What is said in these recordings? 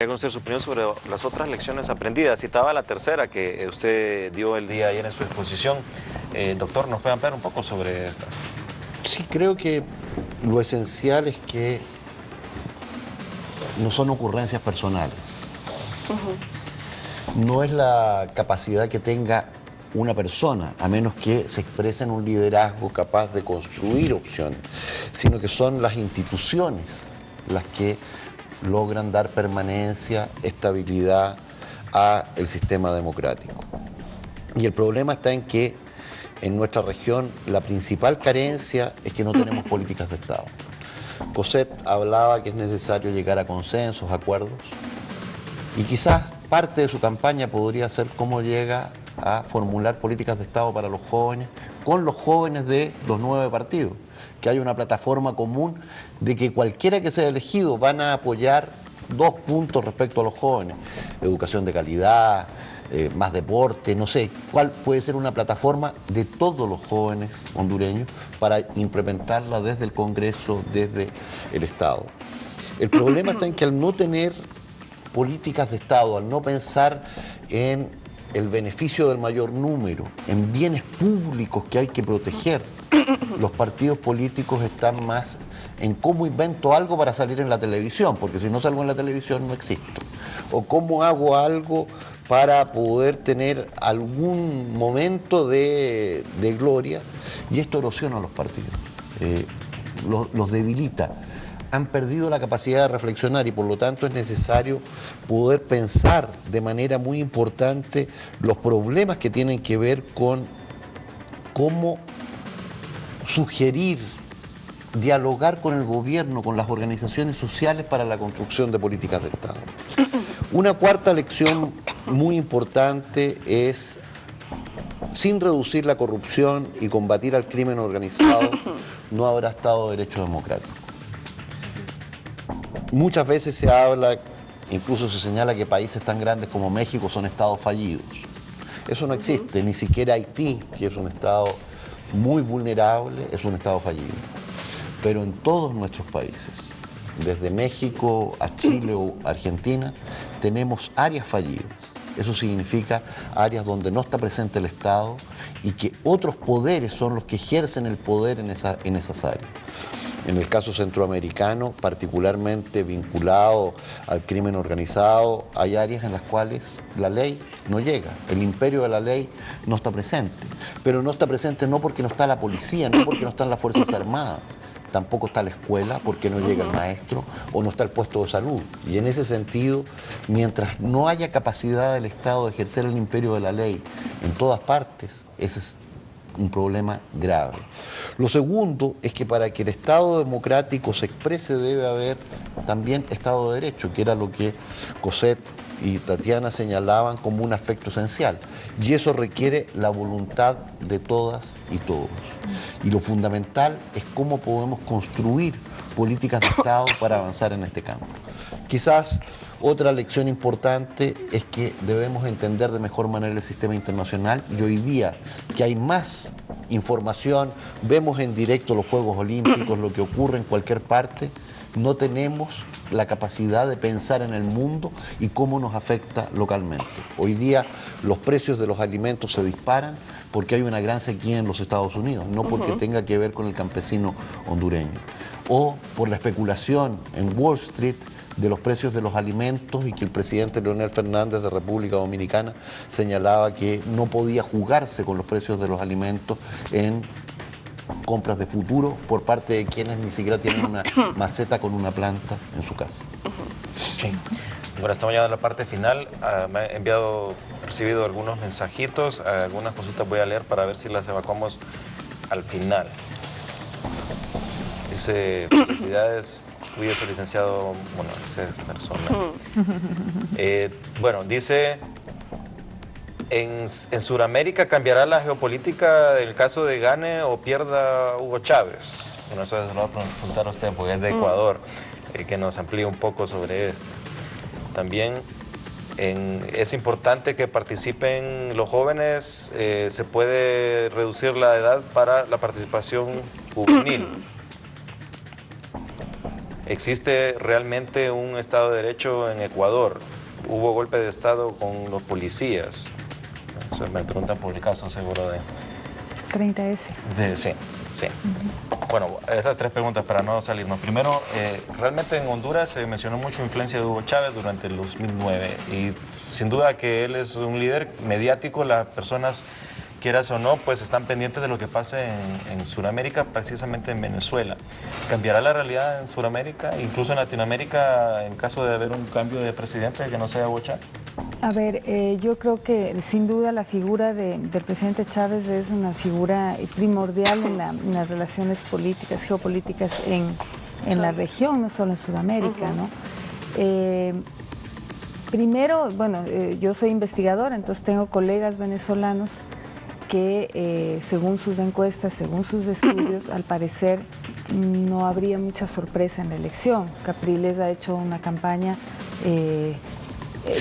Conocer su opinión sobre las otras lecciones aprendidas. Citaba la tercera que usted dio el día ayer en su exposición. Doctor, ¿nos puede ampliar un poco sobre esta? Sí, creo que lo esencial es que no son ocurrencias personales. No es la capacidad que tenga una persona, a menos que se exprese en un liderazgo capaz de construir opciones, sino que son las instituciones las que logran dar permanencia, estabilidad al sistema democrático. Y el problema está en que en nuestra región la principal carencia es que no tenemos políticas de Estado. Cossette hablaba que es necesario llegar a consensos, acuerdos, y quizás parte de su campaña podría ser cómo llega a formular políticas de Estado para los jóvenes, con los jóvenes de los 9 partidos, que haya una plataforma común de que cualquiera que sea elegido van a apoyar 2 puntos respecto a los jóvenes: educación de calidad, más deporte, no sé, cuál puede ser una plataforma de todos los jóvenes hondureños para implementarla desde el Congreso, desde el Estado. El problema está en que al no tener políticas de Estado, al no pensar en el beneficio del mayor número, en bienes públicos que hay que proteger, los partidos políticos están más en cómo invento algo para salir en la televisión, porque si no salgo en la televisión no existo, o cómo hago algo para poder tener algún momento de gloria, y esto erosiona a los partidos, los debilita. Han perdido la capacidad de reflexionar y por lo tanto es necesario poder pensar de manera muy importante los problemas que tienen que ver con cómo sugerir, dialogar con el gobierno, con las organizaciones sociales para la construcción de políticas de Estado. Una cuarta lección muy importante es, sin reducir la corrupción y combatir al crimen organizado, no habrá Estado de Derecho democrático. Muchas veces se habla, incluso se señala que países tan grandes como México son estados fallidos. Eso no existe, ni siquiera Haití, que es un estado muy vulnerable, es un estado fallido. Pero en todos nuestros países, desde México a Chile o Argentina, tenemos áreas fallidas. Eso significa áreas donde no está presente el Estado y que otros poderes son los que ejercen el poder en esas áreas. En el caso centroamericano, particularmente vinculado al crimen organizado, hay áreas en las cuales la ley no llega, el imperio de la ley no está presente. Pero no está presente no porque no está la policía, no porque no están las Fuerzas Armadas, tampoco está la escuela porque no llega el maestro o no está el puesto de salud. Y en ese sentido, mientras no haya capacidad del Estado de ejercer el imperio de la ley en todas partes, ese es un problema grave. Lo segundo es que para que el Estado democrático se exprese debe haber también Estado de Derecho, que era lo que Cossette y Tatiana señalaban como un aspecto esencial. Y eso requiere la voluntad de todas y todos. Y lo fundamental es cómo podemos construir políticas de Estado para avanzar en este campo. Quizás otra lección importante es que debemos entender de mejor manera el sistema internacional y hoy día que hay más información, vemos en directo los Juegos Olímpicos, lo que ocurre en cualquier parte, no tenemos la capacidad de pensar en el mundo y cómo nos afecta localmente. Hoy día los precios de los alimentos se disparan porque hay una gran sequía en los Estados Unidos, no porque tenga que ver con el campesino hondureño, o por la especulación en Wall Street de los precios de los alimentos y que el presidente Leonel Fernández de República Dominicana señalaba que no podía jugarse con los precios de los alimentos en compras de futuro por parte de quienes ni siquiera tienen una maceta con una planta en su casa. Sí. Bueno, estamos ya en la parte final. Me ha recibido algunos mensajitos, algunas cositas voy a leer para ver si las evacuamos al final. Dice, felicidades, cuídese licenciado, bueno, esta persona. Bueno, dice, en Sudamérica cambiará la geopolítica del caso de gane o pierda Hugo Chávez. Bueno, eso se lo va a preguntar a usted porque es de Ecuador, que nos amplíe un poco sobre esto. También es importante que participen los jóvenes, se puede reducir la edad para la participación juvenil. ¿existe realmente un Estado de Derecho en Ecuador? ¿Hubo golpe de Estado con los policías? Eso me preguntan por el caso seguro de... 30S. Sí, sí. Bueno, esas tres preguntas para no salirnos. Primero, realmente en Honduras se mencionó mucho influencia de Hugo Chávez durante el 2009 y sin duda que él es un líder mediático, las personas, quieras o no, pues están pendientes de lo que pase en Sudamérica, precisamente en Venezuela. ¿Cambiará la realidad en Sudamérica, incluso en Latinoamérica, en caso de haber un cambio de presidente que no sea Hugo Chávez? A ver, yo creo que sin duda la figura del presidente Chávez es una figura primordial en las relaciones políticas, geopolíticas en la región, no solo en Sudamérica, ¿no? Primero, bueno, yo soy investigadora, entonces tengo colegas venezolanos que según sus encuestas, según sus estudios, al parecer no habría mucha sorpresa en la elección. Capriles ha hecho una campaña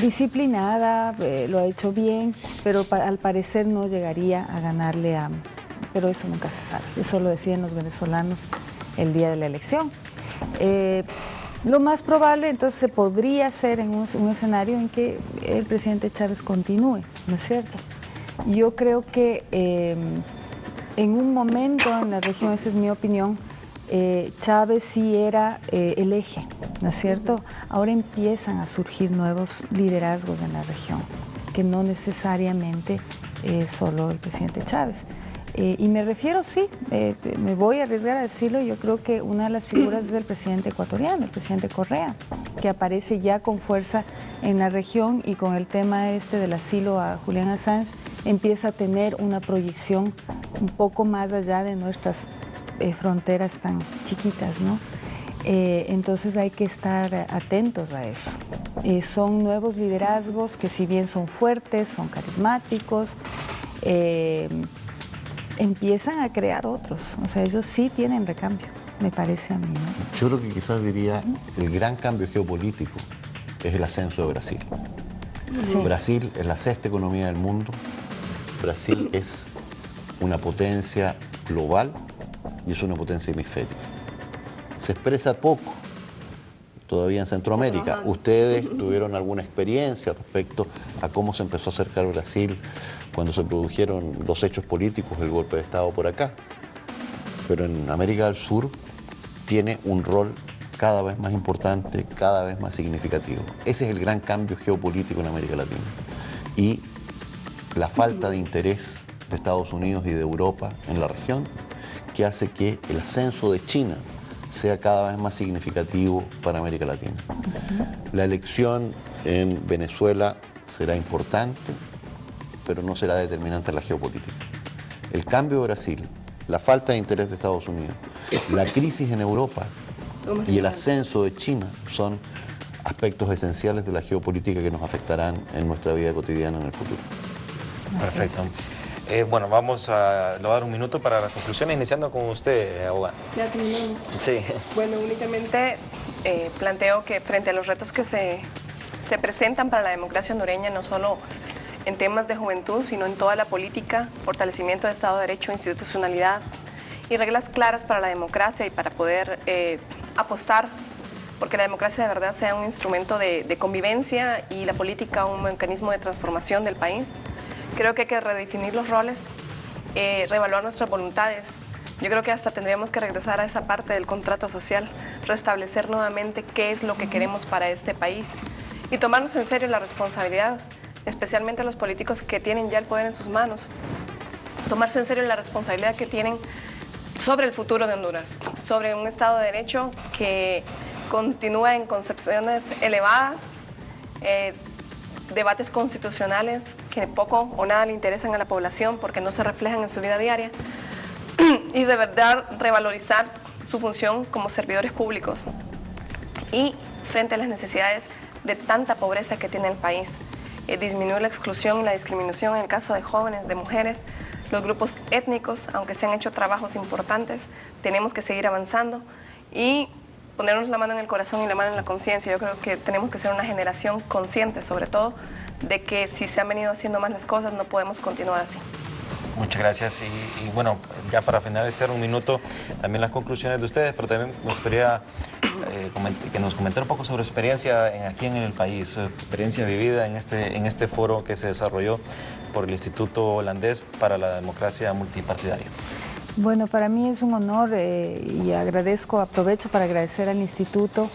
disciplinada, lo ha hecho bien, pero al parecer no llegaría a ganarle a... Pero eso nunca se sabe, eso lo decían los venezolanos el día de la elección. Lo más probable entonces se podría hacer en un escenario en que el presidente Chávez continúe, ¿no es cierto? Yo creo que en un momento en la región, esa es mi opinión, Chávez sí era el eje, ¿no es cierto? Ahora empiezan a surgir nuevos liderazgos en la región, que no necesariamente solo el presidente Chávez. Y me refiero, sí, me voy a arriesgar a decirlo, yo creo que una de las figuras es el presidente ecuatoriano, el presidente Correa, que aparece ya con fuerza en la región y con el tema este del asilo a Julian Assange, empieza a tener una proyección un poco más allá de nuestras fronteras tan chiquitas, ¿no? Entonces hay que estar atentos a eso. Son nuevos liderazgos que si bien son fuertes, son carismáticos, empiezan a crear otros, o sea, ellos sí tienen recambio, me parece a mí, ¿no? Yo lo que quizás diría, el gran cambio geopolítico es el ascenso de Brasil. Sí. Brasil es la sexta economía del mundo, Brasil es una potencia global y es una potencia hemisférica. Se expresa poco todavía en Centroamérica. Ustedes tuvieron alguna experiencia respecto a cómo se empezó a acercar Brasil cuando se produjeron los hechos políticos, el golpe de Estado por acá. Pero en América del Sur tiene un rol cada vez más importante, cada vez más significativo. Ese es el gran cambio geopolítico en América Latina. Y la falta de interés de Estados Unidos y de Europa en la región, que hace que el ascenso de China sea cada vez más significativo para América Latina. La elección en Venezuela será importante, pero no será determinante en la geopolítica. El cambio de Brasil, la falta de interés de Estados Unidos, la crisis en Europa y el ascenso de China son aspectos esenciales de la geopolítica que nos afectarán en nuestra vida cotidiana en el futuro. Perfecto. Bueno, le voy a dar un minuto para las conclusiones, iniciando con usted, abogada. Ya terminamos. Sí. Bueno, únicamente planteo que frente a los retos que se presentan para la democracia hondureña, no solo en temas de juventud, sino en toda la política, fortalecimiento del Estado de Derecho, institucionalidad y reglas claras para la democracia y para poder apostar porque la democracia de verdad sea un instrumento de convivencia y la política un mecanismo de transformación del país. Creo que hay que redefinir los roles, reevaluar nuestras voluntades. Yo creo que hasta tendríamos que regresar a esa parte del contrato social, restablecer nuevamente qué es lo que queremos para este país y tomarnos en serio la responsabilidad, especialmente los políticos que tienen ya el poder en sus manos, tomarse en serio la responsabilidad que tienen sobre el futuro de Honduras, sobre un Estado de Derecho que continúa en concepciones elevadas, debates constitucionales que poco o nada le interesan a la población porque no se reflejan en su vida diaria y de verdad revalorizar su función como servidores públicos y frente a las necesidades de tanta pobreza que tiene el país, disminuir la exclusión y la discriminación en el caso de jóvenes, de mujeres, los grupos étnicos, aunque se han hecho trabajos importantes, tenemos que seguir avanzando y ponernos la mano en el corazón y la mano en la conciencia. Yo creo que tenemos que ser una generación consciente, sobre todo, de que si se han venido haciendo mal las cosas, no podemos continuar así. Muchas gracias. Y bueno, ya para finalizar un minuto, también las conclusiones de ustedes, pero también me gustaría que nos comentara un poco sobre su experiencia aquí en el país, su experiencia vivida en este foro que se desarrolló por el Instituto Holandés para la Democracia Multipartidaria. Bueno, para mí es un honor y aprovecho para agradecer al Instituto,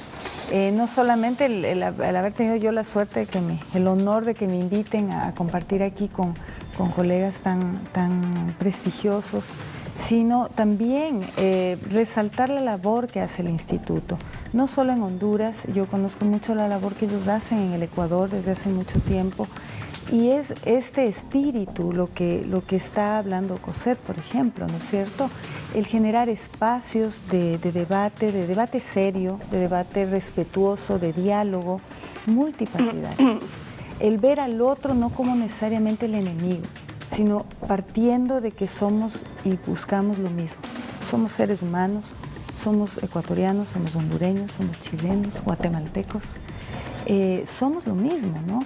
no solamente el haber tenido yo la suerte, el honor de que me inviten a compartir aquí con colegas tan prestigiosos, sino también resaltar la labor que hace el Instituto. No solo en Honduras, yo conozco mucho la labor que ellos hacen en el Ecuador desde hace mucho tiempo, y es este espíritu lo que está hablando Coset, por ejemplo, ¿no es cierto? El generar espacios de debate serio, de debate respetuoso, de diálogo multipartidario. El ver al otro no como necesariamente el enemigo, sino partiendo de que somos y buscamos lo mismo. Somos seres humanos, somos ecuatorianos, somos hondureños, somos chilenos, guatemaltecos, somos lo mismo, ¿no?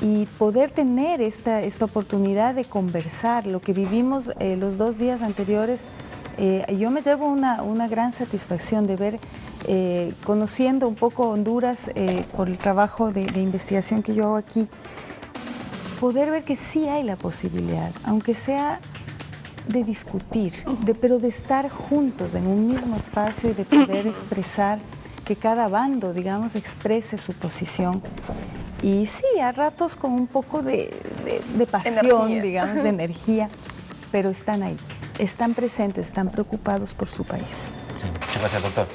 Y poder tener esta oportunidad de conversar, lo que vivimos los 2 días anteriores, yo me llevo una gran satisfacción de ver, conociendo un poco Honduras por el trabajo de investigación que yo hago aquí, poder ver que sí hay la posibilidad, aunque sea de discutir, pero de estar juntos en un mismo espacio y de poder expresar, que cada bando, digamos, exprese su posición. Y sí, a ratos con un poco de pasión, digamos, de energía, pero están ahí, están presentes, están preocupados por su país. Sí, muchas gracias, doctor.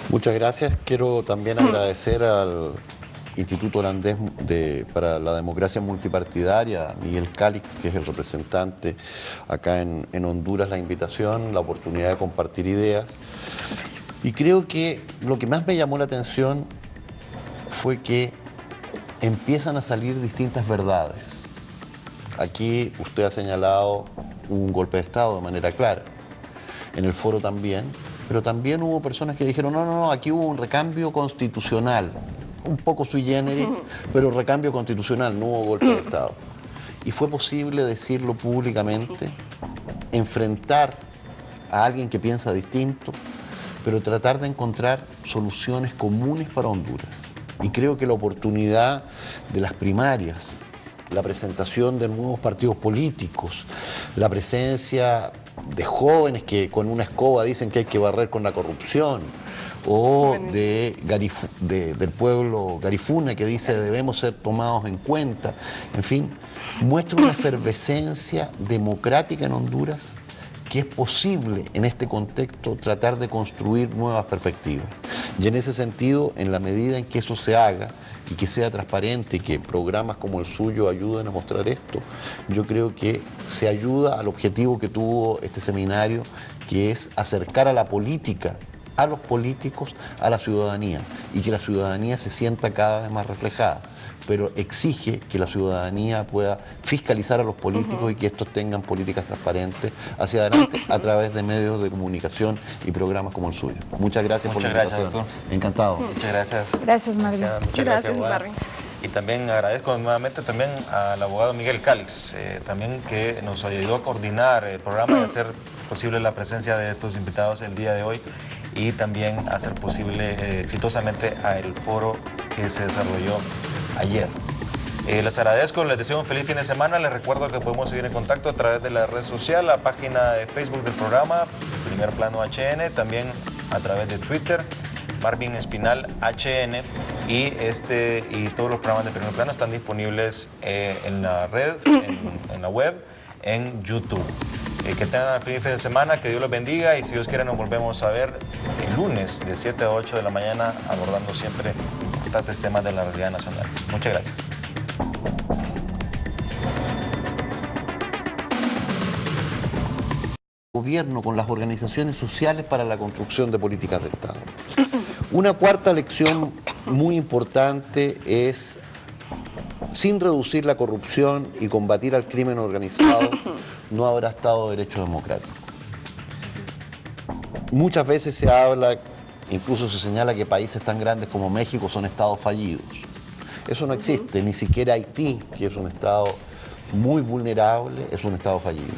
Muchas gracias. Quiero también agradecer al Instituto Holandés para la Democracia Multipartidaria, Miguel Calix, que es el representante acá en Honduras, la invitación, la oportunidad de compartir ideas. Y creo que lo que más me llamó la atención fue que empiezan a salir distintas verdades. Aquí usted ha señalado un golpe de Estado de manera clara, en el foro también, pero también hubo personas que dijeron, no, aquí hubo un recambio constitucional, un poco sui generis, pero recambio constitucional, no hubo golpe de Estado. Y fue posible decirlo públicamente, enfrentar a alguien que piensa distinto, pero tratar de encontrar soluciones comunes para Honduras. Y creo que la oportunidad de las primarias, la presentación de nuevos partidos políticos, la presencia de jóvenes que con una escoba dicen que hay que barrer con la corrupción, o del pueblo Garifuna que dice debemos ser tomados en cuenta, en fin, muestra una efervescencia democrática en Honduras que es posible en este contexto tratar de construir nuevas perspectivas. Y en ese sentido, en la medida en que eso se haga y que sea transparente y que programas como el suyo ayuden a mostrar esto, yo creo que se ayuda al objetivo que tuvo este seminario, que es acercar a la política, a los políticos, a la ciudadanía, y que la ciudadanía se sienta cada vez más reflejada, pero exige que la ciudadanía pueda fiscalizar a los políticos y que estos tengan políticas transparentes hacia adelante a través de medios de comunicación y programas como el suyo. Muchas gracias por la invitación. Doctor. Encantado. Muchas gracias. Gracias, Marvin. Muchas gracias, Marvin. Y también agradezco nuevamente también al abogado Miguel Calix, también que nos ayudó a coordinar el programa y hacer posible la presencia de estos invitados el día de hoy, y también hacer posible exitosamente el foro que se desarrolló ayer. Les agradezco, les deseo un feliz fin de semana. Les recuerdo que podemos seguir en contacto a través de la red social, la página de Facebook del programa, Primer Plano HN, también a través de Twitter, Marvin Espinal HN, y todos los programas de Primer Plano están disponibles en la red, en la web, en YouTube. Que tengan un feliz fin de semana, que Dios los bendiga, y si Dios quiere nos volvemos a ver el lunes de 7 a 8 de la mañana, abordando siempre importantes temas de la realidad nacional. Muchas gracias. Gobierno con las organizaciones sociales para la construcción de políticas de Estado. Una cuarta lección muy importante es, sin reducir la corrupción y combatir al crimen organizado, no habrá Estado de Derecho democrático. Muchas veces se habla, incluso se señala que países tan grandes como México son estados fallidos. Eso no existe, ni siquiera Haití, que es un estado muy vulnerable, es un estado fallido.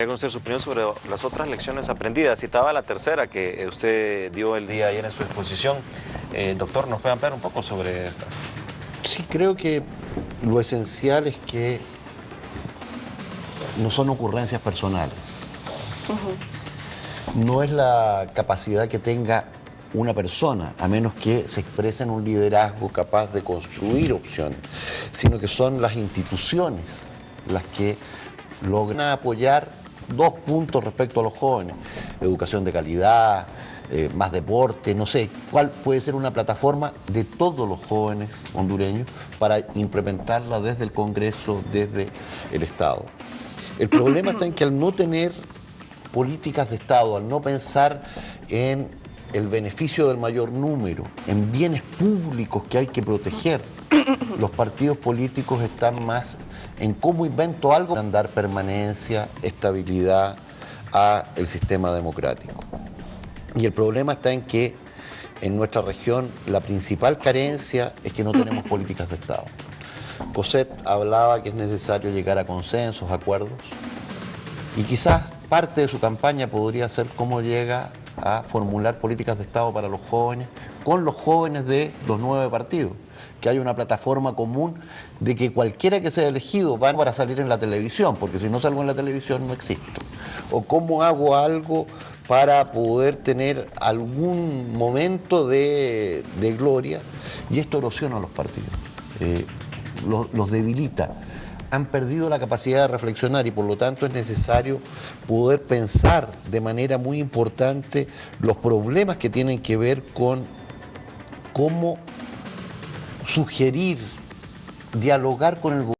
Quería conocer su opinión sobre las otras lecciones aprendidas. Citaba la tercera que usted dio el día ayer en su exposición. Doctor, ¿nos puede ampliar un poco sobre esta? Sí, creo que lo esencial es que no son ocurrencias personales. No es la capacidad que tenga una persona, a menos que se exprese en un liderazgo capaz de construir opciones, sino que son las instituciones las que logran apoyar 2 puntos respecto a los jóvenes: educación de calidad, más deporte, no sé, cuál puede ser una plataforma de todos los jóvenes hondureños para implementarla desde el Congreso, desde el Estado. El problema está en que al no tener políticas de Estado, al no pensar en el beneficio del mayor número, en bienes públicos que hay que proteger, los partidos políticos están más en cómo invento algo para dar permanencia, estabilidad al sistema democrático. Y el problema está en que en nuestra región la principal carencia es que no tenemos políticas de Estado. Cosette hablaba que es necesario llegar a consensos, acuerdos, y quizás parte de su campaña podría ser cómo llega a formular políticas de Estado para los jóvenes, con los jóvenes de los 9 partidos, que hay una plataforma común de que cualquiera que sea elegido va para salir en la televisión, porque si no salgo en la televisión no existo. O cómo hago algo para poder tener algún momento de gloria, y esto erosiona a los partidos, los debilita. Han perdido la capacidad de reflexionar y por lo tanto es necesario poder pensar de manera muy importante los problemas que tienen que ver con cómo sugerir, dialogar con el gobierno.